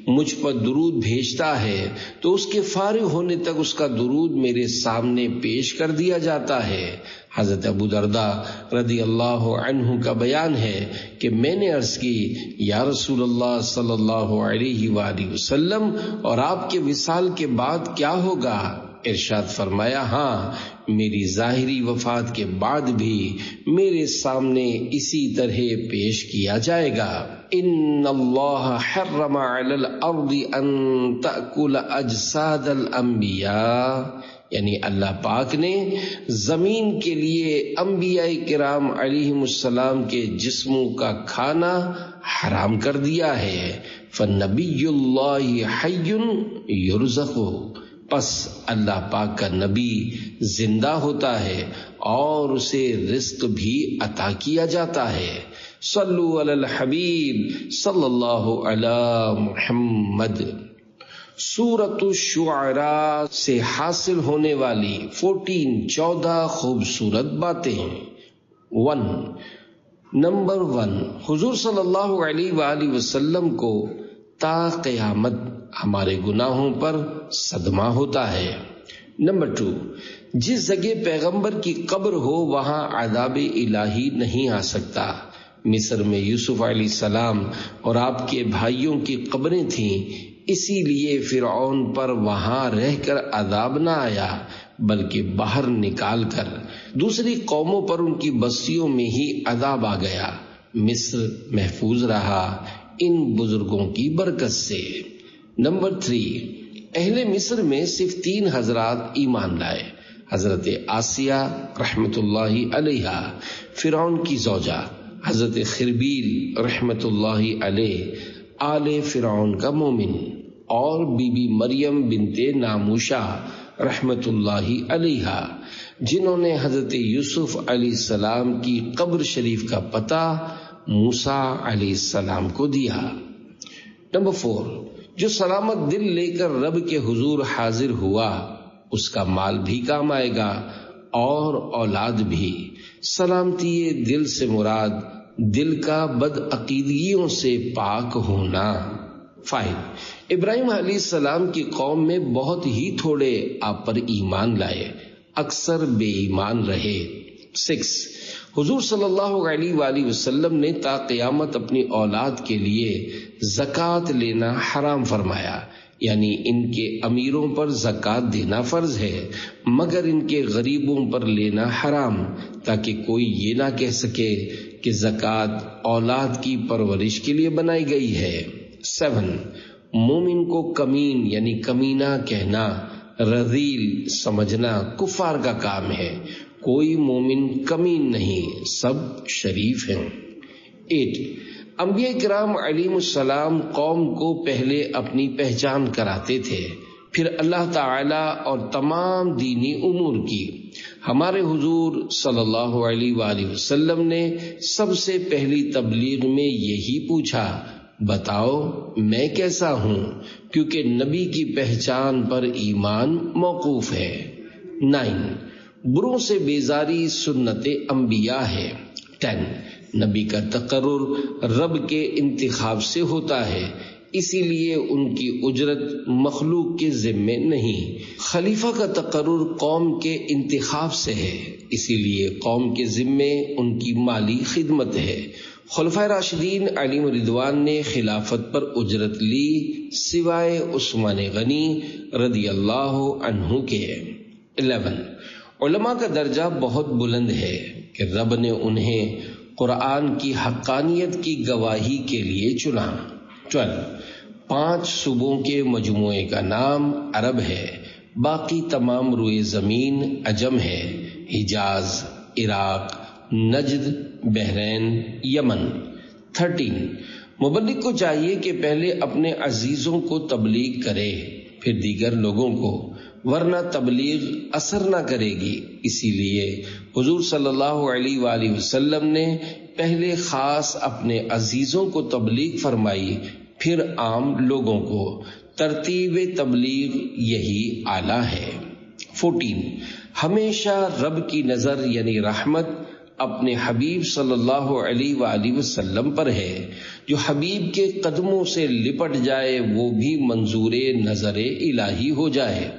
مجھ پر درود بھیجتا ہے تو اس کے فارغ ہونے تک اس کا درود میرے سامنے پیش کر دیا جاتا ہے۔ حضرت ابو درداء رضی اللہ عنہ کا بیان ہے کہ میں نے عرض کی یا رسول اللہ صلی اللہ علیہ وآلہ وسلم اور آپ کے وصال کے بعد کیا ہوگا؟ ارشاد فرمایا ہاں، میری ظاہری وفات کے بعد بھی میرے سامنے اسی طرح پیش کیا جائے گا۔ ان اللہ حرم علی الارض ان تأکل اجساد الانبیاء، یعنی اللہ پاک نے زمین کے لیے انبیاء کرام علیہم السلام کے جسموں کا کھانا حرام کر دیا ہے۔ فنبی اللہ حی یرزق، پس اللہ پاک کا نبی زندہ ہوتا ہے اور اسے رزق بھی عطا کیا جاتا ہے۔ صلو علی الحبیب صلی اللہ علی محمد۔ سورۃ الشعراء سے حاصل ہونے والی 14 خوبصورت باتیں۔ 1 نمبر 1، حضور صلی اللہ علیہ وآلہ وسلم کو تا قیامت ہمارے گناہوں پر صدمہ ہوتا ہے۔ نمبر 2، جس جگہ پیغمبر کی قبر ہو وہاں عذاب الہی نہیں آ سکتا۔ مصر میں یوسف علیہ السلام اور آپ کے بھائیوں کی قبریں تھیں، اسی لیے فرعون پر وہاں رہ کر عذاب نہ آیا بلکہ باہر نکال کر دوسری قوموں پر ان کی بستیوں میں ہی عذاب آ گیا۔ مصر محفوظ رہا ان بزرگوں کی برکت سے۔ نمبر 3، اہل مصر میں صرف 3 حضرات ایمان لائے، حضرت آسیہ رحمت اللہ علیہا فرعون کی زوجہ، حضرت خربیل رحمت اللہ علیہ آل فرعون کا مومن، اور بی بی مریم بنت ناموشہ رحمت اللہ علیہا جنہوں نے حضرت یوسف علیہ السلام کی قبر شریف کا پتہ موسیٰ علیہ السلام کو دیا۔ نمبر 4، جو سلامت دل لے کر رب کے حضور حاضر ہوا اس کا مال بھی کام آئے گا اور اولاد بھی۔ سلامتی دل سے مراد دل کا بد عقیدگیوں سے پاک ہونا۔ 5، ابراہیم علیہ السلام کی قوم میں بہت ہی تھوڑے آپ پر ایمان لائے، اکثر بے ایمان رہے۔ 6، حضور صلی اللہ علیہ وآلہ وسلم نے تا قیامت اپنی اولاد کے لیے زکوٰۃ لینا حرام فرمایا، یعنی ان کے امیروں پر زکوٰۃ دینا فرض ہے مگر ان کے غریبوں پر لینا حرام، تاکہ کوئی یہ نہ کہہ سکے کہ زکوٰۃ اولاد کی پرورش کے لیے بنائی گئی ہے۔ 7، مومن کو کمین یعنی کمینہ کہنا، رذیل سمجھنا کفار کا کام ہے، کوئی مومن کمین نہیں، سب شریف ہیں۔ 8، انبیاء کرام علیہ السلام قوم کو پہلے اپنی پہچان کراتے تھے، پھر اللہ تعالی اور تمام دینی امور کی۔ ہمارے حضور صلی اللہ علیہ وآلہ وسلم نے سب سے پہلی تبلیغ میں یہی پوچھا، بتاؤ میں کیسا ہوں، کیونکہ نبی کی پہچان پر ایمان موقوف ہے۔ 9، بروں سے بیزاری سنت انبیاء ہے۔ 10، نبی کا تقرر رب کے انتخاب سے ہوتا ہے، اسی لیے ان کی اجرت مخلوق کے ذمے نہیں۔ خلیفہ کا تقرر قوم کے انتخاب سے ہے، اسی لیے قوم کے ذمے ان کی مالی خدمت ہے۔ خلفائے راشدین علیہم رضوان نے خلافت پر اجرت لی سوائے عثمان غنی رضی اللہ عنہ کے۔ 11، علماء کا درجہ بہت بلند ہے کہ رب نے انہیں قرآن کی حقانیت کی گواہی کے لیے چنا۔ 12، 5 صوبوں کے مجموعے کا نام عرب ہے، باقی تمام روئے زمین عجم ہے، حجاز، عراق، نجد، بحرین، یمن۔ 13، مبلغ کو چاہیے کہ پہلے اپنے عزیزوں کو تبلیغ کرے پھر دیگر لوگوں کو، ورنہ تبلیغ اثر نہ کرے گی۔ اسی لیے حضور صلی اللہ علیہ وآلہ وسلم نے پہلے خاص اپنے عزیزوں کو تبلیغ فرمائی، پھر عام لوگوں کو۔ ترتیب تبلیغ یہی اعلیٰ ہے۔ 14، ہمیشہ رب کی نظر یعنی رحمت اپنے حبیب صلی اللہ علیہ وآلہ وسلم پر ہے. جو حبیب کے قدموں سے لپٹ جائے وہ بھی منظور نظر الہی ہو جائے.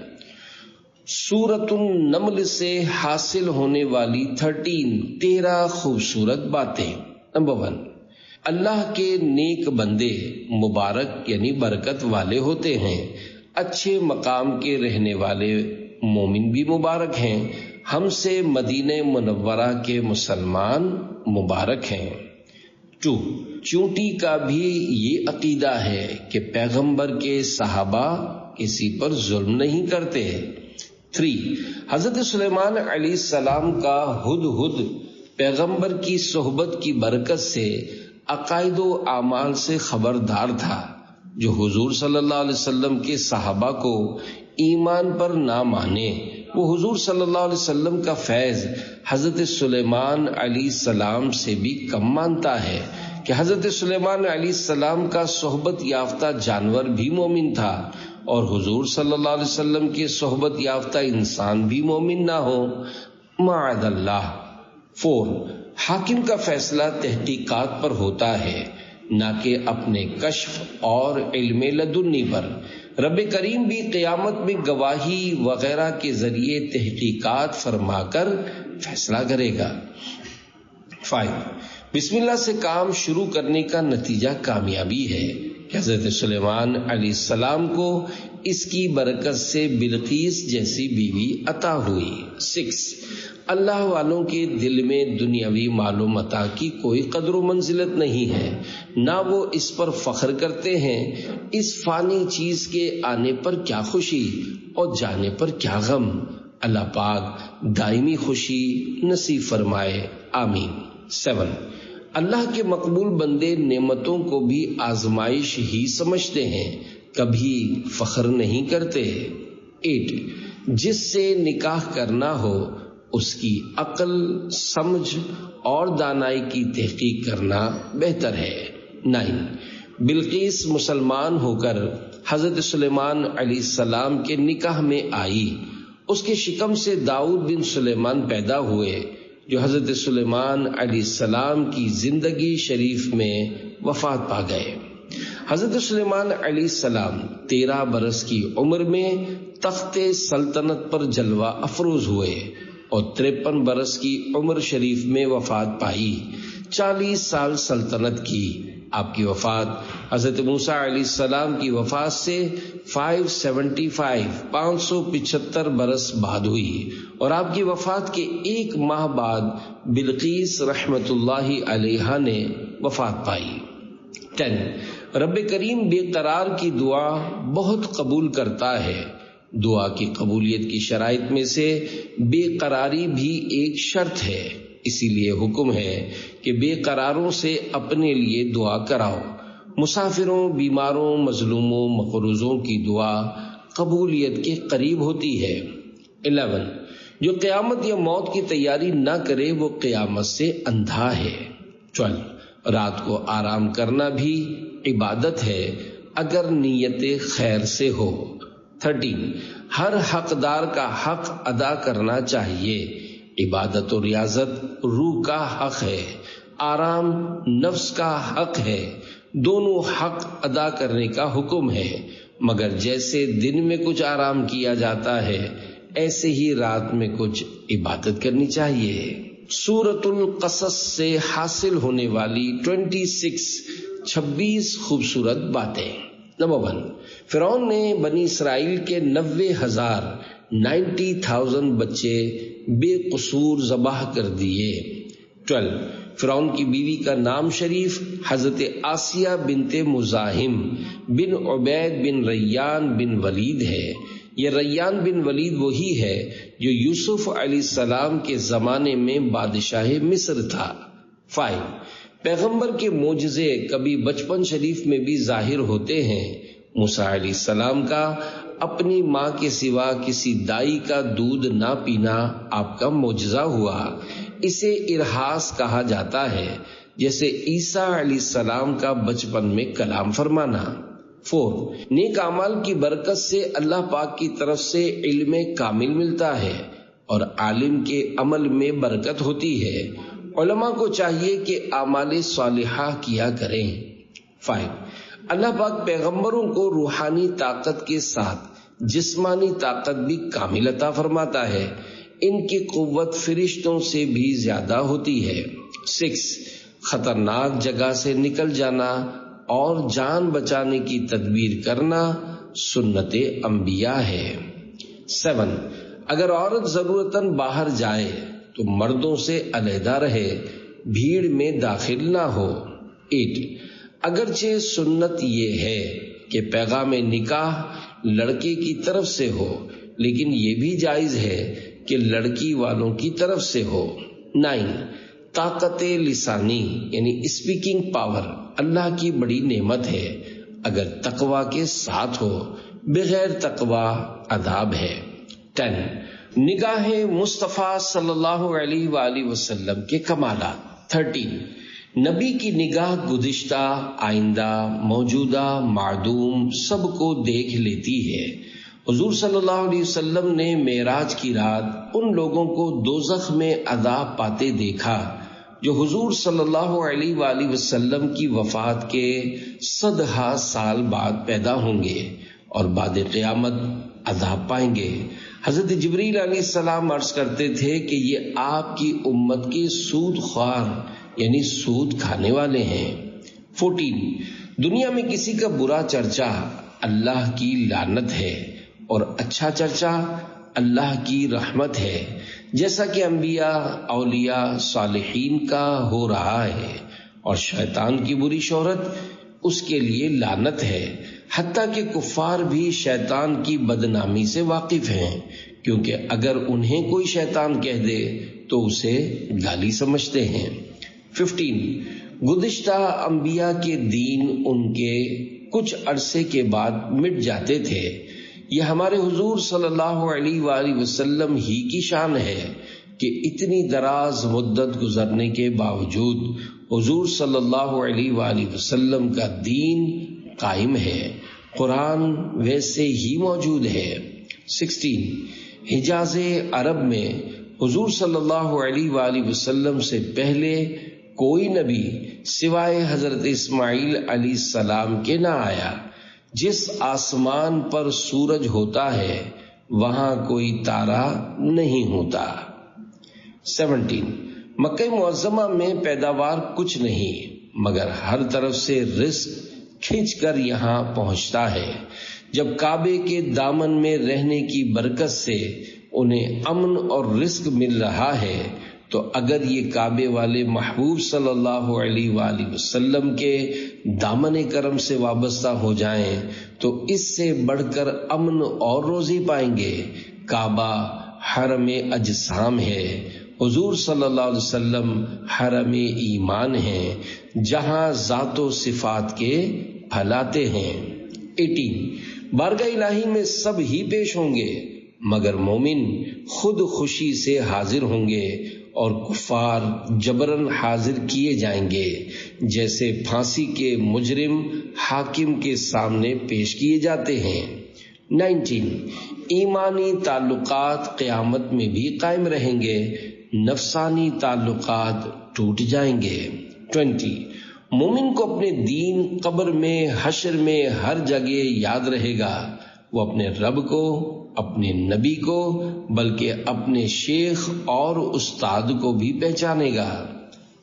سورۃ النمل سے حاصل ہونے والی 13 خوبصورت باتیں. نمبر 1، اللہ کے نیک بندے مبارک یعنی برکت والے ہوتے ہیں. اچھے مقام کے رہنے والے مومن بھی مبارک ہیں. ہم سے مدینہ منورہ کے مسلمان مبارک ہیں. 2، چونٹی کا بھی یہ عقیدہ ہے کہ پیغمبر کے صحابہ کسی پر ظلم نہیں کرتے. 3، حضرت سلیمان علیہ السلام کا ہدہد پیغمبر کی صحبت کی برکت سے عقائد و اعمال سے خبردار تھا. جو حضور صلی اللہ علیہ وسلم کے صحابہ کو ایمان پر نہ مانے وہ حضور صلی اللہ علیہ وسلم کا فیض حضرت سلیمان علیہ السلام سے بھی کم مانتا ہے کہ حضرت سلیمان علیہ السلام کا صحبت یافتہ جانور بھی مومن تھا اور حضور صلی اللہ علیہ وسلم کے صحبت یافتہ انسان بھی مومن نہ ہو، معاذ اللہ. 4، حاکم کا فیصلہ تحقیقات پر ہوتا ہے نہ کہ اپنے کشف اور علم لدنی پر. رب کریم بھی قیامت میں گواہی وغیرہ کے ذریعے تحقیقات فرما کر فیصلہ کرے گا. 5، بسم اللہ سے کام شروع کرنے کا نتیجہ کامیابی ہے کہ حضرت سلیمان علیہ السلام کو اس کی برکت سے بلقیس جیسی بیوی عطا ہوئی. 6، اللہ والوں کے دل میں دنیاوی مال و متاع کی کوئی قدر و منزلت نہیں ہے، نہ وہ اس پر فخر کرتے ہیں. اس فانی چیز کے آنے پر کیا خوشی اور جانے پر کیا غم. اللہ پاک دائمی خوشی نصیب فرمائے، آمین. 7، اللہ کے مقبول بندے نعمتوں کو بھی آزمائش ہی سمجھتے ہیں، کبھی فخر نہیں کرتے. 8، جس سے نکاح کرنا ہو اس کی عقل، سمجھ اور دانائی کی تحقیق کرنا بہتر ہے. 9، بلقیس مسلمان ہو کر حضرت سلیمان علیہ السلام کے نکاح میں آئی. اس کے شکم سے داؤد بن سلیمان پیدا ہوئے جو حضرت سلیمان علیہ السلام کی زندگی شریف میں وفات پا گئے. حضرت سلیمان علیہ السلام 13 برس کی عمر میں تخت سلطنت پر جلوہ افروز ہوئے اور 53 برس کی عمر شریف میں وفات پائی. 40 سال سلطنت کی. آپ کی وفات حضرت موسیٰ علیہ السلام کی وفات سے 575 برس بعد ہوئی اور آپ کی وفات کے 1 ماہ بعد بلقیس رحمت اللہ علیہا نے وفات پائی. 10، رب کریم بے قرار کی دعا بہت قبول کرتا ہے. دعا کی قبولیت کی شرائط میں سے بے قراری بھی ایک شرط ہے، اسی لیے حکم ہے کہ بے قراروں سے اپنے لیے دعا کراؤ. مسافروں، بیماروں، مظلوموں، مقروضوں کی دعا قبولیت کے قریب ہوتی ہے. 11، جو قیامت یا موت کی تیاری نہ کرے وہ قیامت سے اندھا ہے. 12، رات کو آرام کرنا بھی عبادت ہے اگر نیت خیر سے ہو. 13، ہر حقدار کا حق ادا کرنا چاہیے. عبادت و ریاضت روح کا حق ہے، آرام نفس کا حق ہے. دونوں حق ادا کرنے کا حکم ہے، مگر جیسے دن میں کچھ آرام کیا جاتا ہے ایسے ہی رات میں کچھ عبادت کرنی چاہیے. سورۃ القصص سے حاصل ہونے والی 26 خوبصورت باتیں. نمبر 1، فرعون نے بنی اسرائیل کے 90,000 بچے بے قصور ذبح کر دیے. 12، فرعون کی بیوی کا نام شریف حضرت آسیہ بنت مزاحم بن عبید بن ریان بن ولید ہے. یہ ریان بن ولید وہی ہے جو یوسف علیہ السلام کے زمانے میں بادشاہ مصر تھا. 5، پیغمبر کے معجزے کبھی بچپن شریف میں بھی ظاہر ہوتے ہیں. موسیٰ علیہ السلام کا اپنی ماں کے سوا کسی دائی کا دودھ نہ پینا آپ کا معجزہ ہوا. اسے ارحاس کہا جاتا ہے، جیسے عیسیٰ علیہ السلام کا بچپن میں کلام فرمانا. 4، نیک اعمال کی برکت سے اللہ پاک کی طرف سے علم کامل ملتا ہے اور عالم کے عمل میں برکت ہوتی ہے. علماء کو چاہیے کہ اعمال صالحہ کیا کریں۔ 5. اللہ پاک پیغمبروں کو روحانی طاقت کے ساتھ جسمانی طاقت بھی کامل عطا فرماتا ہے، ان کی قوت فرشتوں سے بھی زیادہ ہوتی ہے۔ 6. خطرناک جگہ سے نکل جانا اور جان بچانے کی تدبیر کرنا سنت انبیاء ہے۔ 7. اگر عورت ضرورتاً باہر جائے تو مردوں سے علیحدہ رہے، بھیڑ میں داخل نہ ہو۔ 8. اگرچہ سنت یہ ہے کہ پیغام نکاح لڑکے کی طرف سے ہو، لیکن یہ بھی جائز ہے کہ لڑکی والوں کی طرف سے ہو۔ 9. طاقت لسانی یعنی اسپیکنگ پاور اللہ کی بڑی نعمت ہے، اگر تقوی کے ساتھ ہو، بغیر تقوی عذاب ہے۔ 10. نگاہ مصطفیٰ صلی اللہ علیہ وآلہ وسلم کے کمالات۔ 13. نبی کی نگاہ گزشتہ، آئندہ، موجودہ، معدوم سب کو دیکھ لیتی ہے۔ حضور صلی اللہ علیہ وسلم نے معراج کی رات ان لوگوں کو دوزخ میں عذاب پاتے دیکھا جو حضور صلی اللہ علیہ وآلہ وسلم کی وفات کے 100 سال بعد پیدا ہوں گے اور بعد قیامت عذاب پائیں گے۔ حضرت جبریل علیہ السلام عرض کرتے تھے کہ یہ آپ کی امت کے سود خوار یعنی سود کھانے والے ہیں۔ 14. دنیا میں کسی کا برا چرچا اللہ کی لعنت ہے اور اچھا چرچا اللہ کی رحمت ہے، جیسا کہ انبیاء، اولیاء، صالحین کا ہو رہا ہے، اور شیطان کی بری شہرت اس کے لیے لعنت ہے۔ حتیٰ کہ کفار بھی شیطان کی بدنامی سے واقف ہیں، کیونکہ اگر انہیں کوئی شیطان کہہ دے تو اسے گالی سمجھتے ہیں۔ 15. گزشتہ انبیاء کے دین ان کے کچھ عرصے کے بعد مٹ جاتے تھے، یہ ہمارے حضور صلی اللہ علیہ وآلہ وسلم ہی کی شان ہے کہ اتنی دراز مدت گزرنے کے باوجود حضور صلی اللہ علیہ وآلہ وسلم کا دین قائم ہے، قرآن ویسے ہی موجود ہے۔ 16. حجاز عرب میں حضور صلی اللہ علیہ وآلہ وسلم سے پہلے کوئی نبی سوائے حضرت اسماعیل علیہ السلام کے نہ آیا۔ جس آسمان پر سورج ہوتا ہے وہاں کوئی تارا نہیں ہوتا۔ 17. مکہ معظمہ میں پیداوار کچھ نہیں مگر ہر طرف سے رزق کھنچ کر یہاں پہنچتا ہے۔ جب کعبے کے دامن میں رہنے کی برکت سے انہیں امن اور رزق مل رہا ہے تو اگر یہ کعبے والے محبوب صلی اللہ علیہ وآلہ وسلم کے دامن کرم سے وابستہ ہو جائیں تو اس سے بڑھ کر امن اور روزی پائیں گے۔ کعبہ حرم اجسام ہے، حضور صلی اللہ علیہ وسلم حرم ایمان ہیں جہاں ذات و صفات کے پھلاتے ہیں۔ 18. بارگاہ الہی میں سب ہی پیش ہوں گے مگر مومن خود خوشی سے حاضر ہوں گے اور کفار جبراً حاضر کیے جائیں گے، جیسے پھانسی کے مجرم حاکم کے سامنے پیش کیے جاتے ہیں۔ 19. ایمانی تعلقات قیامت میں بھی قائم رہیں گے، نفسانی تعلقات ٹوٹ جائیں گے۔ 20. مومن کو اپنے دین قبر میں، حشر میں، ہر جگہ یاد رہے گا۔ وہ اپنے رب کو، اپنے نبی کو، بلکہ اپنے شیخ اور استاد کو بھی پہچانے گا۔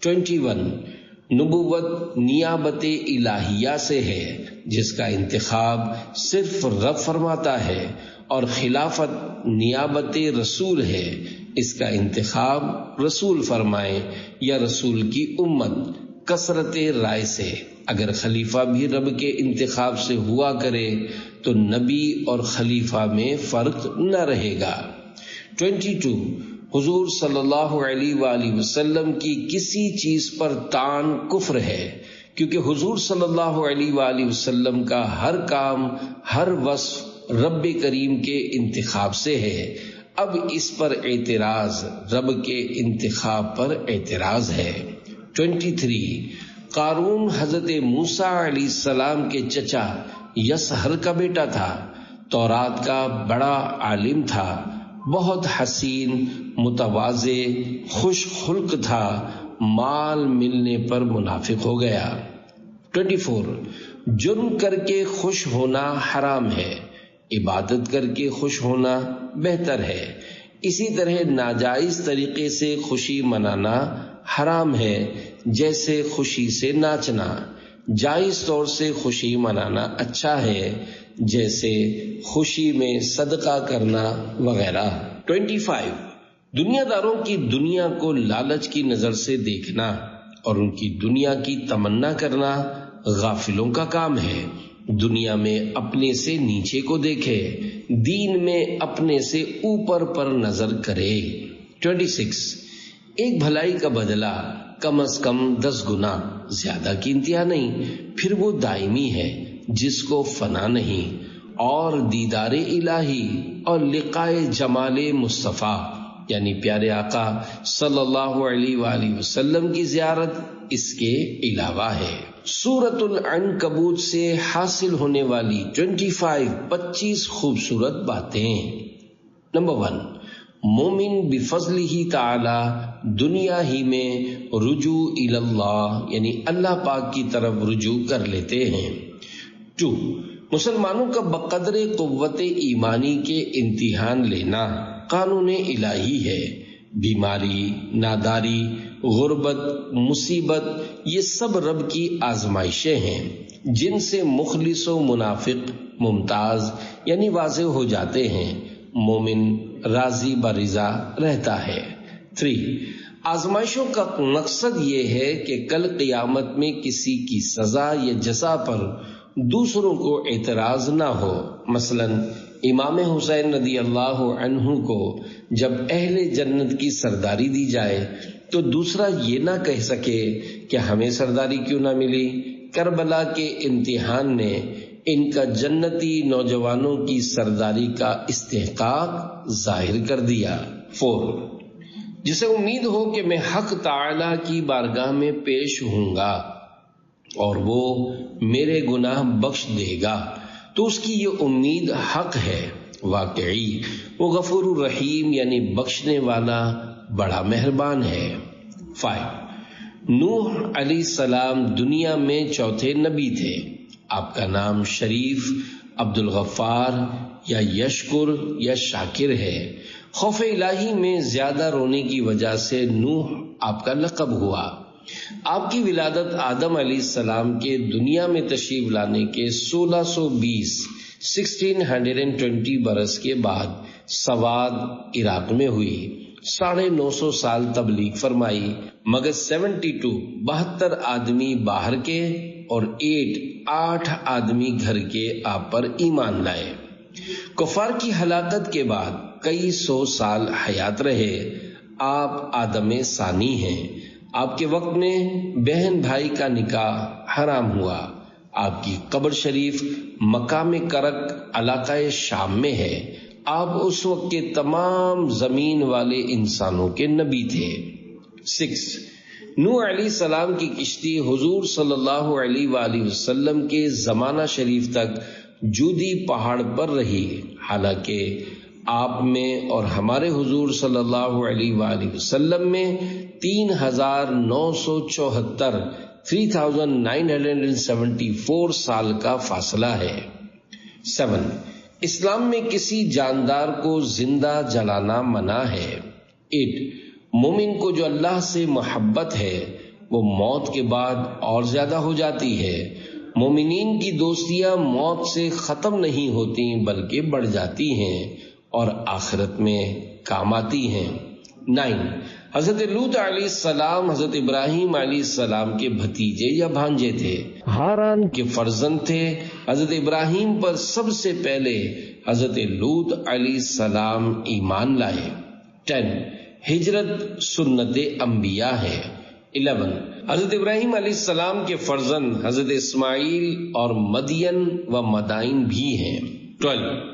21. نبوت نیابت الہیہ سے ہے جس کا انتخاب صرف رب فرماتا ہے، اور خلافت نیابت رسول ہے، اس کا انتخاب رسول فرمائے یا رسول کی امت کثرت رائے سے۔ اگر خلیفہ بھی رب کے انتخاب سے ہوا کرے تو نبی اور خلیفہ میں فرق نہ رہے گا۔ 22. حضور صلی اللہ علیہ وآلہ وسلم کی کسی چیز پر طعن کفر ہے، کیونکہ حضور صلی اللہ علیہ وآلہ وسلم کا ہر کام، ہر وصف رب کریم کے انتخاب سے ہے۔ اب اس پر اعتراض رب کے انتخاب پر اعتراض ہے۔ 23. قارون حضرت موسیٰ علیہ السلام کے چچا یسہر کا بیٹا تھا، تورات کا بڑا عالم تھا، بہت حسین، متواضع، خوش خلق تھا، مال ملنے پر منافق ہو گیا۔ 24 جرم کر کے خوش ہونا حرام ہے، عبادت کر کے خوش ہونا بہتر ہے۔ اسی طرح ناجائز طریقے سے خوشی منانا حرام ہے، جیسے خوشی سے ناچنا۔ جائز طور سے خوشی منانا اچھا ہے، جیسے خوشی میں صدقہ کرنا وغیرہ۔ 25 دنیا داروں کی دنیا کو لالچ کی نظر سے دیکھنا اور ان کی دنیا کی تمنا کرنا غافلوں کا کام ہے۔ دنیا میں اپنے سے نیچے کو دیکھے، دین میں اپنے سے اوپر پر نظر کرے۔ 26 ایک بھلائی کا بدلہ کم از کم 10 گنا، زیادہ کی انتہا نہیں، پھر وہ دائمی ہے جس کو فنا نہیں۔ اور دیدار الہی اور لقائے جمال مصطفیٰ یعنی پیارے آقا صلی اللہ علیہ وآلہ وسلم کی زیارت اس کے علاوہ ہے۔ سورۃ العنکبوت سے حاصل ہونے والی 25 خوبصورت باتیں۔ نمبر 1 مومن بفضلہ تعالی دنیا ہی میں رجوع الی اللہ یعنی اللہ پاک کی طرف رجوع کر لیتے ہیں۔ 2 مسلمانوں کا بقدر قوت ایمانی کے امتحان لینا قانون الہی ہے۔ بیماری، ناداری، غربت، مصیبت یہ سب رب کی آزمائشیں ہیں جن سے مخلص و منافق ممتاز یعنی واضح ہو جاتے ہیں۔ مومن راضی برضا رہتا ہے۔ 3 آزمائشوں کا مقصد یہ ہے کہ کل قیامت میں کسی کی سزا یا جزا پر دوسروں کو اعتراض نہ ہو۔ مثلا امام حسین رضی اللہ عنہ کو جب اہل جنت کی سرداری دی جائے تو دوسرا یہ نہ کہہ سکے کہ ہمیں سرداری کیوں نہ ملی۔ کربلا کے امتحان نے ان کا جنتی نوجوانوں کی سرداری کا استحقاق ظاہر کر دیا۔ 4 جسے امید ہو کہ میں حق تعالی کی بارگاہ میں پیش ہوں گا اور وہ میرے گناہ بخش دے گا تو اس کی یہ امید حق ہے۔ واقعی وہ غفور الرحیم یعنی بخشنے والا بڑا مہربان ہے۔ 5 نوح علیہ السلام دنیا میں چوتھے نبی تھے۔ آپ کا نام شریف، عبد الغفار یا یشکر یا شاکر ہے۔ خوف الہی میں زیادہ رونے کی وجہ سے نوح آپ کا لقب ہوا۔ آپ کی ولادت آدم علیہ السلام کے دنیا میں تشریف لانے کے 1620 برس کے بعد سواد عراق میں ہوئی۔ 950 سال تبلیغ فرمائی، مگر 72 آدمی باہر کے اور 8 آدمی گھر کے آپ پر ایمان لائے۔ کفار کی ہلاکت کے بعد کئی 100 سال حیات رہے۔ آپ آدم ثانی ہیں۔ آپ کے وقت میں بہن بھائی کا نکاح حرام ہوا۔ آپ کی قبر شریف مقام کرک علاقہ شام میں ہے۔ آپ اس وقت کے تمام زمین والے انسانوں کے نبی تھے۔ 6 نوح علیہ السلام کی کشتی حضور صلی اللہ علیہ وآلہ وسلم کے زمانہ شریف تک جودی پہاڑ پر رہی، حالانکہ آپ میں اور ہمارے حضور صلی اللہ علیہ وآلہ وسلم میں 3974 سال کا فاصلہ ہے۔ 7 اسلام میں کسی جاندار کو زندہ جلانا منع ہے۔ 8 مومن کو جو اللہ سے محبت ہے وہ موت کے بعد اور زیادہ ہو جاتی ہے۔ مومنین کی دوستیاں موت سے ختم نہیں ہوتی بلکہ بڑھ جاتی ہیں اور آخرت میں کام آتی ہیں۔ 9 حضرت لوط علیہ السلام حضرت ابراہیم علیہ السلام کے بھتیجے یا بھانجے تھے، ہاران کے فرزند تھے۔ حضرت ابراہیم پر سب سے پہلے حضرت لوط علیہ السلام ایمان لائے۔ 10 ہجرت سنت انبیاء ہے۔ 11 حضرت ابراہیم علیہ السلام کے فرزند حضرت اسماعیل اور مدین و مدائن بھی ہیں۔ 12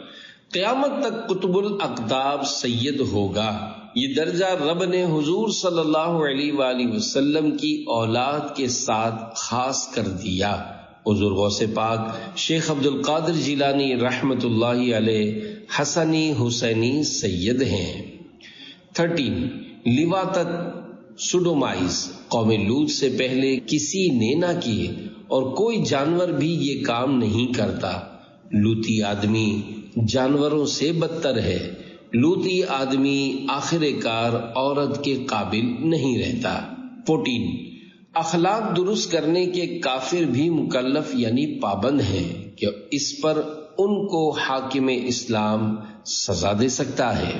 قیامت تک قطب الاقطاب سید ہوگا۔ یہ درجہ رب نے حضور صلی اللہ علیہ وآلہ وسلم کی اولاد کے ساتھ خاص کر دیا۔ حضور غوث پاک شیخ عبد القادر جیلانی رحمت اللہ علیہ حسنی حسینی سید ہیں۔ 13 لواطت سوڈومائز قوم لوط سے پہلے کسی نے نہ کیے اور کوئی جانور بھی یہ کام نہیں کرتا. لوطی آدمی جانوروں سے بدتر ہے. لوطی آدمی آخر کار عورت کے قابل نہیں رہتا. 14 اخلاق درست کرنے کے کافر بھی مکلف یعنی پابند ہیں کہ اس پر ان کو حاکم اسلام سزا دے سکتا ہے.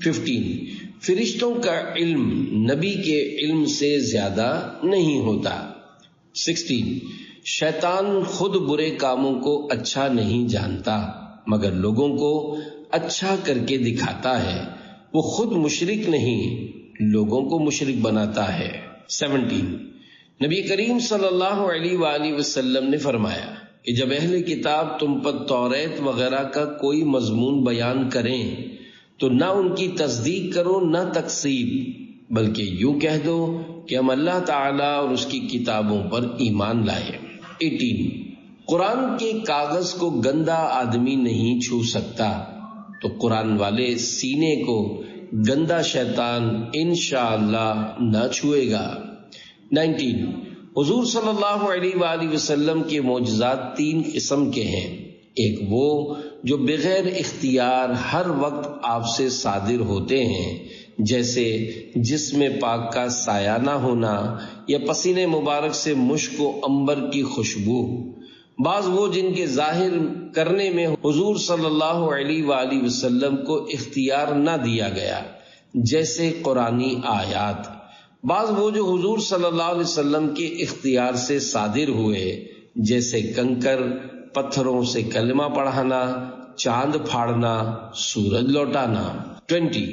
15 فرشتوں کا علم نبی کے علم سے زیادہ نہیں ہوتا. 16 شیطان خود برے کاموں کو اچھا نہیں جانتا مگر لوگوں کو اچھا کر کے دکھاتا ہے. وہ خود مشرک نہیں لوگوں کو مشرک بناتا ہے. 17 نبی کریم صلی اللہ علیہ وآلہ وسلم نے فرمایا کہ جب اہل کتاب تم پر توریت وغیرہ کا کوئی مضمون بیان کریں تو نہ ان کی تصدیق کرو نہ تکذیب، بلکہ یوں کہہ دو کہ ہم اللہ تعالیٰ اور اس کی کتابوں پر ایمان لائے. 18 قرآن کے کاغذ کو گندا آدمی نہیں چھو سکتا تو قرآن والے سینے کو گندا شیطان انشاءاللہ نہ چھوئے گا. 19 حضور صلی اللہ علیہ وآلہ وسلم کے معجزات 3 قسم کے ہیں. ایک وہ جو بغیر اختیار ہر وقت آپ سے صادر ہوتے ہیں، جیسے جسم پاک کا سایہ نہ ہونا یا پسینے مبارک سے مشک و عنبر کی خوشبو. بعض وہ جن کے ظاہر کرنے میں حضور صلی اللہ علیہ وآلہ وسلم کو اختیار نہ دیا گیا، جیسے قرآنی آیات. بعض وہ جو حضور صلی اللہ علیہ وسلم کے اختیار سے صادر ہوئے، جیسے کنکر، پتھروں سے کلمہ پڑھانا، چاند پھاڑنا، سورج لوٹانا. 20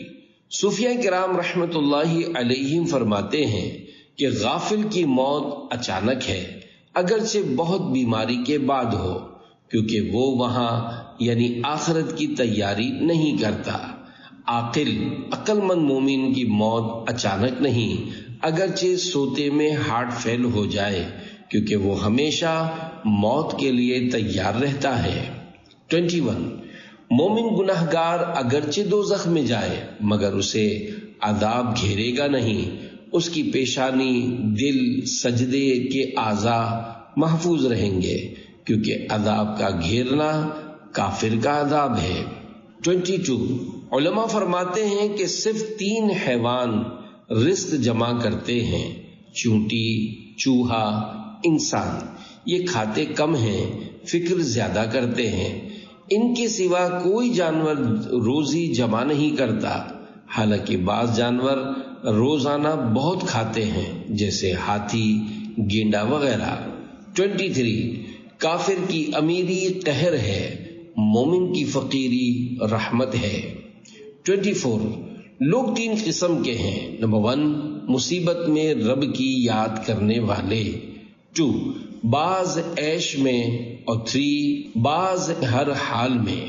صوفیہ کرام رحمت اللہ علیہم فرماتے ہیں کہ غافل کی موت اچانک ہے اگرچہ بہت بیماری کے بعد ہو، کیونکہ وہ وہاں یعنی آخرت کی تیاری نہیں کرتا. عقل مند مومن کی موت اچانک نہیں اگرچہ سوتے میں ہارٹ فیل ہو جائے، کیونکہ وہ ہمیشہ موت کے لیے تیار رہتا ہے. 21 مومن گناہگار اگرچہ دوزخ میں جائے مگر اسے عذاب گھیرے گا نہیں. اس کی پیشانی، دل، سجدے کے اعضاء محفوظ رہیں گے، کیونکہ عذاب کا گھیرنا کافر کا عذاب ہے. 22 علماء فرماتے ہیں کہ صرف 3 حیوان رزق جمع کرتے ہیں، چونٹی، چوہا، انسان. یہ کھاتے کم ہیں، فکر زیادہ کرتے ہیں. ان کے سوا کوئی جانور روزی جمع نہیں کرتا، حالانکہ بعض جانور روزانہ بہت کھاتے ہیں، جیسے ہاتھی، گینڈا وغیرہ. 23 کافر کی امیری قہر ہے، مومن کی فقیری رحمت ہے. 24 لوگ 3 قسم کے ہیں. نمبر 1 مصیبت میں رب کی یاد کرنے والے. 2 بعض عیش میں، اور 3 بعض ہر حال میں.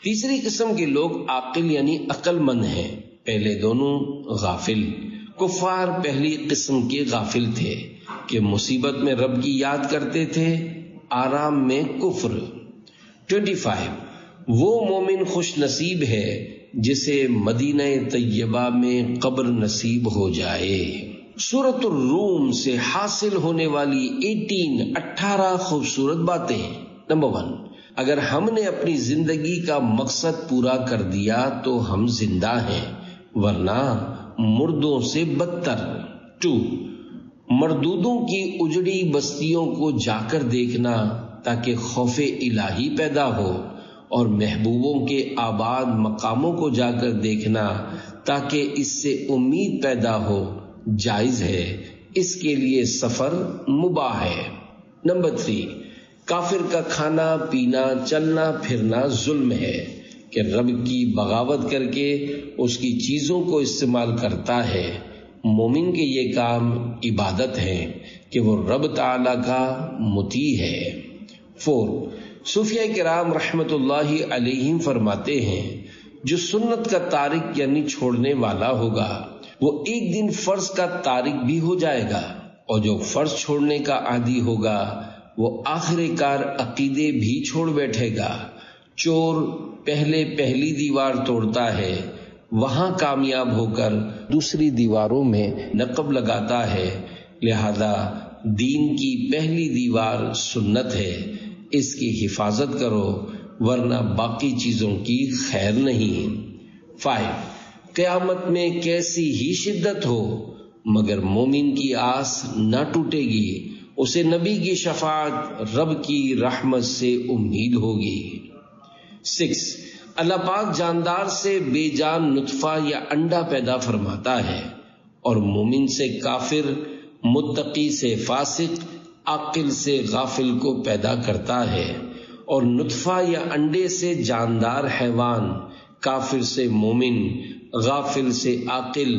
تیسری قسم کے لوگ عاقل یعنی عقل مند ہیں، پہلے دونوں غافل. کفار پہلی قسم کے غافل تھے کہ مصیبت میں رب کی یاد کرتے تھے، آرام میں کفر. 25 وہ مومن خوش نصیب ہے جسے مدینہ طیبہ میں قبر نصیب ہو جائے. سورۃ الروم سے حاصل ہونے والی 18 خوبصورت باتیں. نمبر 1 اگر ہم نے اپنی زندگی کا مقصد پورا کر دیا تو ہم زندہ ہیں، ورنہ مردوں سے بدتر. 2 مردودوں کی اجڑی بستیوں کو جا کر دیکھنا تاکہ خوف الہی پیدا ہو، اور محبوبوں کے آباد مقاموں کو جا کر دیکھنا تاکہ اس سے امید پیدا ہو، جائز ہے، اس کے لیے سفر مباح ہے. نمبر 3 کافر کا کھانا پینا چلنا پھرنا ظلم ہے کہ رب کی بغاوت کر کے اس کی چیزوں کو استعمال کرتا ہے. مومن کے یہ کام عبادت ہے کہ وہ رب تعالی کا مطیع ہے. 4 صوفیہ کرام رحمت اللہ علیہم فرماتے ہیں جو سنت کا تارک یعنی چھوڑنے والا ہوگا وہ ایک دن فرض کا تارک بھی ہو جائے گا، اور جو فرض چھوڑنے کا عادی ہوگا وہ آخر کار عقیدے بھی چھوڑ بیٹھے گا. چور پہلی دیوار توڑتا ہے، وہاں کامیاب ہو کر دوسری دیواروں میں نقب لگاتا ہے. لہذا دین کی پہلی دیوار سنت ہے، اس کی حفاظت کرو ورنہ باقی چیزوں کی خیر نہیں. 5. قیامت میں کیسی ہی شدت ہو مگر مومن کی آس نہ ٹوٹے گی، اسے نبی کی شفاعت، رب کی رحمت سے امید ہوگی. 6. اللہ پاک جاندار سے بے جان نطفہ یا انڈا پیدا فرماتا ہے اور مومن سے کافر، متقی سے فاسق، عاقل سے غافل کو پیدا کرتا ہے، اور نطفہ یا انڈے سے جاندار حیوان، کافر سے مومن، غافل سے عاقل،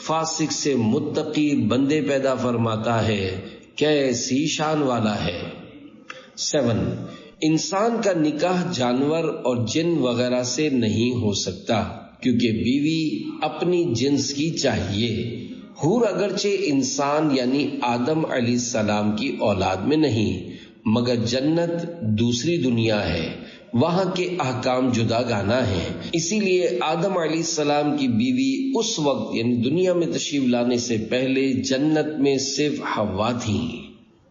فاسق سے متقی بندے پیدا فرماتا ہے. کیسی شان والا ہے. 7. انسان کا نکاح جانور اور جن وغیرہ سے نہیں ہو سکتا کیونکہ بیوی اپنی جنس کی چاہیے. حور اگرچہ انسان یعنی آدم علیہ السلام کی اولاد میں نہیں، مگر جنت دوسری دنیا ہے، وہاں کے احکام جدا گانا ہیں. اسی لیے آدم علیہ السلام کی بیوی اس وقت یعنی دنیا میں تشریف لانے سے پہلے جنت میں صرف حوا تھی.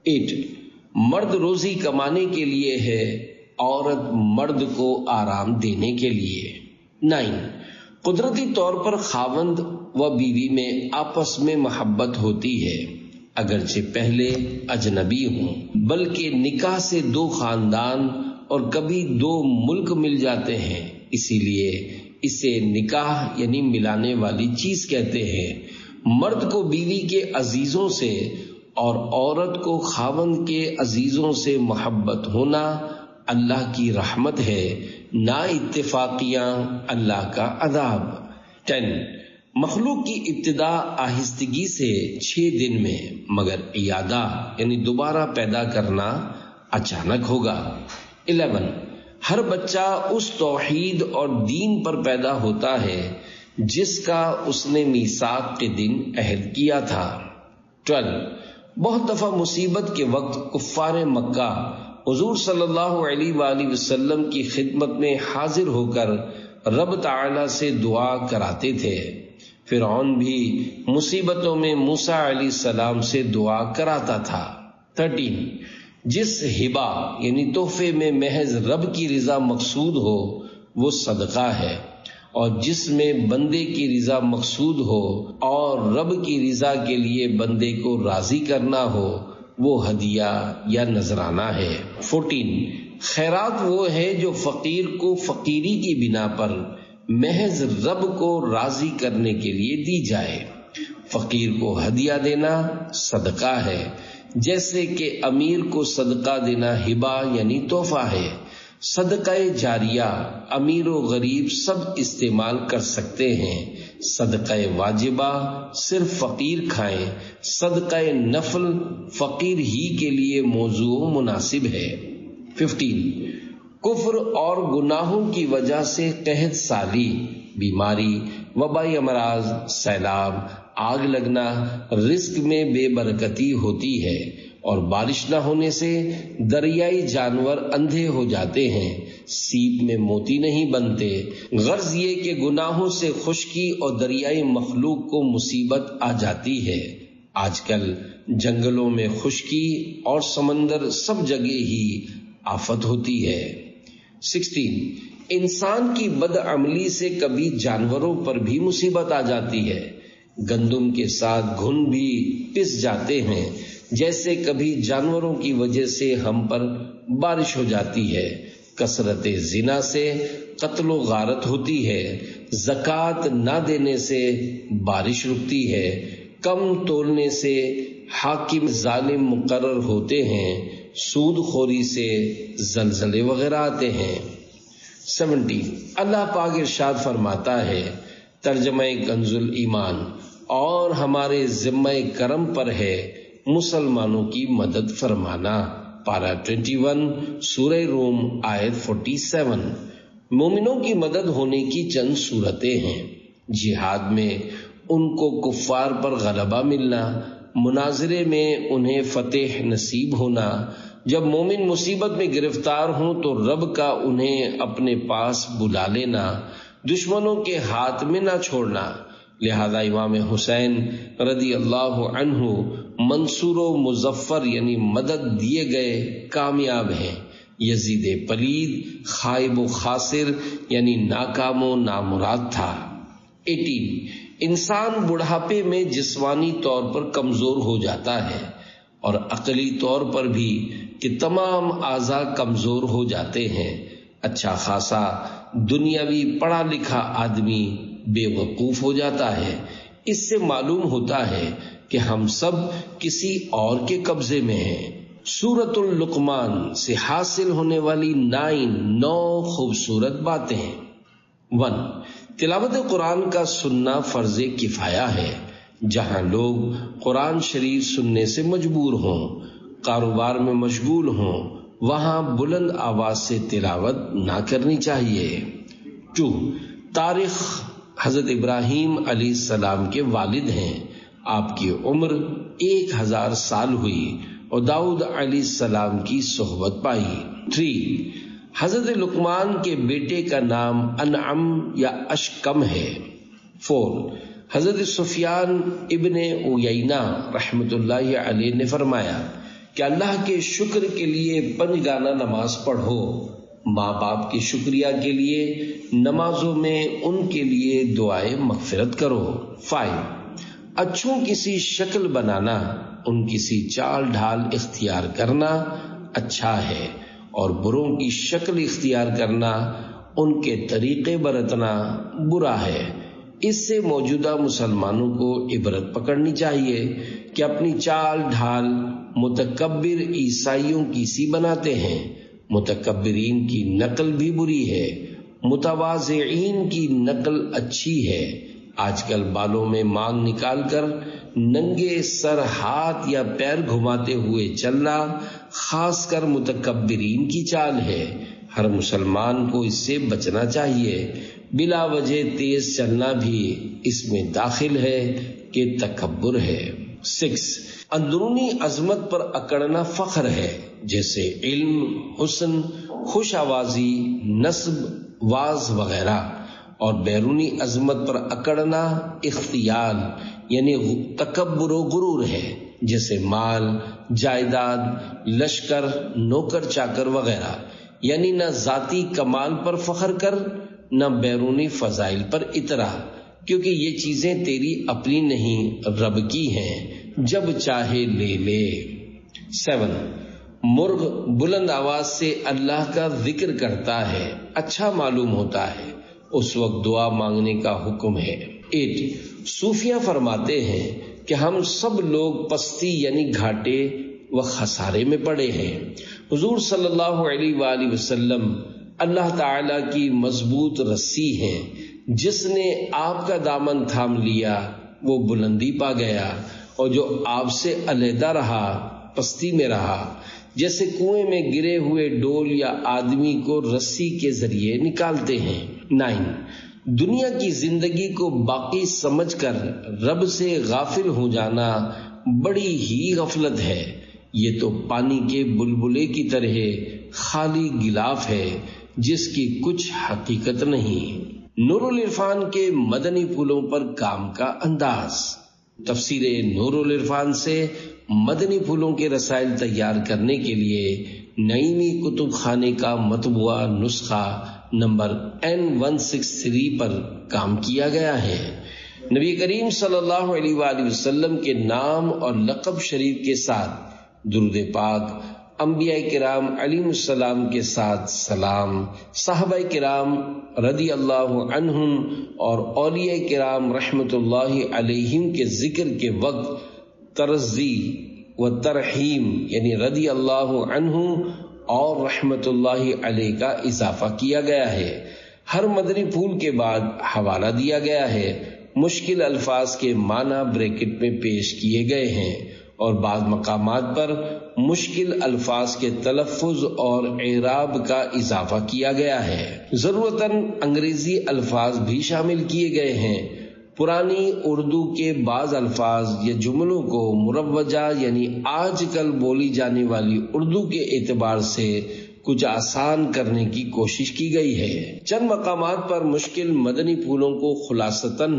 8. مرد روزی کمانے کے لیے ہے، عورت مرد کو آرام دینے کے لیے. 9. قدرتی طور پر خاوند و بیوی میں آپس میں محبت ہوتی ہے، اگرچہ پہلے اجنبی ہوں، بلکہ نکاح سے 2 خاندان اور کبھی 2 ملک مل جاتے ہیں، اسی لیے اسے نکاح یعنی ملانے والی چیز کہتے ہیں. مرد کو بیوی کے عزیزوں سے اور عورت کو خاوند کے عزیزوں سے محبت ہونا اللہ کی رحمت ہے، نا اتفاقیاں اللہ کا عذاب. 10. مخلوق کی ابتدا آہستگی سے 6 دن میں، مگر ایادہ یعنی دوبارہ پیدا کرنا اچانک ہوگا. 11. ہر بچہ اس توحید اور دین پر پیدا ہوتا ہے جس کا اس نے میثاق کے دن عہد کیا تھا. 12. بہت دفعہ مصیبت کے وقت کفار مکہ حضور صلی اللہ علیہ وآلہ وسلم کی خدمت میں حاضر ہو کر رب تعالی سے دعا کراتے تھے. فرعون بھی مصیبتوں میں موسیٰ علیہ السلام سے دعا کراتا تھا. 13. جس ہبہ یعنی تحفے میں محض رب کی رضا مقصود ہو وہ صدقہ ہے، اور جس میں بندے کی رضا مقصود ہو اور رب کی رضا کے لیے بندے کو راضی کرنا ہو وہ ہدیہ یا نذرانہ ہے. 14. خیرات وہ ہے جو فقیر کو فقیری کی بنا پر محض رب کو راضی کرنے کے لیے دی جائے. فقیر کو ہدیہ دینا صدقہ ہے، جیسے کہ امیر کو صدقہ دینا ہبہ یعنی تحفہ ہے. صدقہ جاریہ امیر و غریب سب استعمال کر سکتے ہیں. صدقہ واجبہ صرف فقیر کھائیں، صدقہ نفل فقیر ہی کے لیے موضوع مناسب ہے. 15. کفر اور گناہوں کی وجہ سے قحط سالی، بیماری، وبائی امراض، سیلاب، آگ لگنا، رزق میں بے برکتی ہوتی ہے، اور بارش نہ ہونے سے دریائی جانور اندھے ہو جاتے ہیں، سیپ میں موتی نہیں بنتے. غرض یہ کہ گناہوں سے خشکی اور دریائی مخلوق کو مصیبت آ جاتی ہے. آج کل جنگلوں میں خشکی اور سمندر سب جگہ ہی آفت ہوتی ہے. 16. انسان کی بدعملی سے کبھی جانوروں پر بھی مصیبت آ جاتی ہے. گندم کے ساتھ گھن بھی پس جاتے ہیں، جیسے کبھی جانوروں کی وجہ سے ہم پر بارش ہو جاتی ہے. کثرت زنا سے قتل و غارت ہوتی ہے. زکوٰۃ نہ دینے سے بارش رکتی ہے. کم تولنے سے حاکم ظالم مقرر ہوتے ہیں. سود خوری سے زلزلے وغیرہ آتے ہیں. 17. اللہ پاک ارشاد فرماتا ہے، ترجمہ کنز الایمان، اور ہمارے ذمہ کرم پر ہے مسلمانوں کی مدد فرمانا. پارہ 21 سورہ روم آیت 47. مومنوں کی مدد ہونے کی چند صورتیں ہیں. جہاد میں ان کو کفار پر غلبہ ملنا، مناظرے میں انہیں فتح نصیب ہونا. جب مومن مصیبت میں گرفتار ہوں تو رب کا انہیں اپنے پاس بلا لینا. دشمنوں کے ہاتھ میں نہ چھوڑنا۔ لہذا امام حسین رضی اللہ عنہ منصور و مظفر یعنی مدد دیے گئے کامیاب ہیں۔ یزید پلید خائب و خاسر یعنی ناکام و نامراد تھا۔ 18 انسان بڑھاپے میں جسمانی طور پر کمزور ہو جاتا ہے اور عقلی طور پر بھی کہ تمام اعضاء کمزور ہو جاتے ہیں۔ اچھا خاصا دنیاوی پڑھا لکھا آدمی بے وقوف ہو جاتا ہے۔ اس سے معلوم ہوتا ہے کہ ہم سب کسی اور کے قبضے میں ہیں۔ سورۃ اللقمان سے حاصل ہونے والی 9 خوبصورت باتیں۔ 1 تلاوت قرآن کا سننا فرض کفایہ ہے۔ جہاں لوگ قرآن شریف سننے سے مجبور ہوں، کاروبار میں مشغول ہوں، وہاں بلند آواز سے تلاوت نہ کرنی چاہیے۔ 2 تاریخ حضرت ابراہیم علیہ السلام کے والد ہیں، آپ کی عمر 1000 سال ہوئی اور داؤد علیہ السلام کی صحبت پائی۔ 3 حضرت لقمان کے بیٹے کا نام انعم یا اشکم ہے۔ 4 حضرت سفیان ابن عیینہ رحمت اللہ علیہ نے فرمایا کہ اللہ کے شکر کے لیے 5 گانا نماز پڑھو، ماں باپ کے شکریہ کے لیے نمازوں میں ان کے لیے دعائے مغفرت کرو۔ 5 اچھوں کسی شکل بنانا، ان کسی چال ڈھال اختیار کرنا اچھا ہے، اور بروں کی شکل اختیار کرنا، ان کے طریقے برتنا برا ہے۔ اس سے موجودہ مسلمانوں کو عبرت پکڑنی چاہیے کہ اپنی چال ڈھال متکبر عیسائیوں کی سی بناتے ہیں۔ متکبرین کی نقل بھی بری ہے، متواضعین کی نقل اچھی ہے۔ آج کل بالوں میں مانگ نکال کر ننگے سر ہاتھ یا پیر گھماتے ہوئے چلنا خاص کر متکبرین کی چال ہے۔ ہر مسلمان کو اس سے بچنا چاہیے۔ بلا وجہ تیز چلنا بھی اس میں داخل ہے کہ تکبر ہے۔ 6 اندرونی عظمت پر اکڑنا فخر ہے، جیسے علم، حسن، خوش آوازی، نسب، واز وغیرہ، اور بیرونی عظمت پر اکڑنا اختیال یعنی تکبر و غرور ہے، جیسے مال، جائیداد، لشکر، نوکر چاکر وغیرہ، یعنی نہ ذاتی کمال پر فخر کر نہ بیرونی فضائل پر اترا، کیونکہ یہ چیزیں تیری اپنی نہیں رب کی ہیں، جب چاہے لے لے۔ 7 مرغ بلند آواز سے اللہ کا ذکر کرتا ہے، اچھا معلوم ہوتا ہے، اس وقت دعا مانگنے کا حکم ہے۔ 8 صوفیہ فرماتے ہیں کہ ہم سب لوگ پستی یعنی گھاٹے و خسارے میں پڑے ہیں۔ حضور صلی اللہ علیہ وآلہ وسلم اللہ تعالی کی مضبوط رسی ہیں، جس نے آپ کا دامن تھام لیا وہ بلندی پا گیا، اور جو آپ سے علیحدہ رہا پستی میں رہا، جیسے کنویں میں گرے ہوئے ڈول یا آدمی کو رسی کے ذریعے نکالتے ہیں۔ 9 دنیا کی زندگی کو باقی سمجھ کر رب سے غافل ہو جانا بڑی ہی غفلت ہے۔ یہ تو پانی کے بلبلے کی طرح خالی غلاف ہے جس کی کچھ حقیقت نہیں۔ نور العرفان کے مدنی پھولوں پر کام کا انداز۔ تفسیر نور العرفان سے مدنی پھولوں کے رسائل تیار کرنے کے لیے نعیمی کتب خانے کا مطبوعہ نسخہ نمبر N163 پر کام کیا گیا ہے۔ نبی کریم صلی اللہ علیہ وآلہ وسلم کے نام اور لقب شریف کے ساتھ درود پاک، انبیاء کرام علیہم السلام کے ساتھ سلام، صحابہ کرام رضی اللہ عنہم اور اولیاء کرام رحمت اللہ علیہم کے ذکر کے وقت ترضی و ترحیم یعنی رضی اللہ عنہ اور رحمت اللہ علیہ کا اضافہ کیا گیا ہے۔ ہر مدنی پھول کے بعد حوالہ دیا گیا ہے۔ مشکل الفاظ کے معنی بریکٹ میں پیش کیے گئے ہیں اور بعض مقامات پر مشکل الفاظ کے تلفظ اور اعراب کا اضافہ کیا گیا ہے۔ ضرورتاً انگریزی الفاظ بھی شامل کیے گئے ہیں۔ پرانی اردو کے بعض الفاظ یا جملوں کو مروجہ یعنی آج کل بولی جانے والی اردو کے اعتبار سے کچھ آسان کرنے کی کوشش کی گئی ہے۔ چند مقامات پر مشکل مدنی پھولوں کو خلاصتاً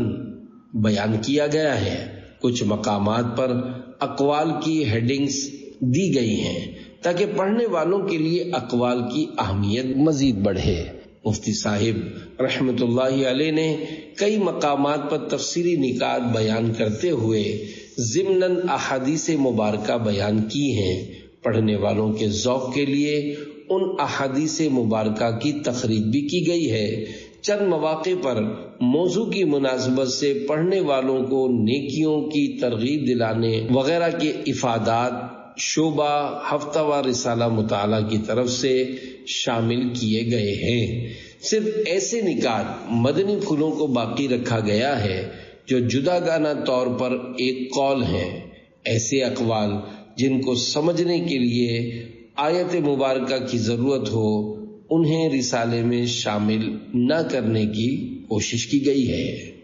بیان کیا گیا ہے۔ کچھ مقامات پر اقوال کی ہیڈنگز دی گئی ہیں تاکہ پڑھنے والوں کے لیے اقوال کی اہمیت مزید بڑھے۔ مفتی صاحب رحمت اللہ علیہ نے کئی مقامات پر تفسیری نکات بیان کرتے ہوئے ضمناً احادیث مبارکہ بیان کی ہیں۔ پڑھنے والوں کے ذوق کے لیے ان احادیث مبارکہ کی تخریج بھی کی گئی ہے۔ چند مواقع پر موضوع کی مناسبت سے پڑھنے والوں کو نیکیوں کی ترغیب دلانے وغیرہ کے افادات شعبہ ہفتہ وار رسالہ مطالعہ کی طرف سے شامل کیے گئے ہیں۔ صرف ایسے نکات مدنی پھولوں کو باقی رکھا گیا ہے جو جداگانہ طور پر ایک قول ہیں۔ ایسے اقوال جن کو سمجھنے کے لیے آیت مبارکہ کی ضرورت ہو انہیں رسالے میں شامل نہ کرنے کی کوشش کی گئی ہے۔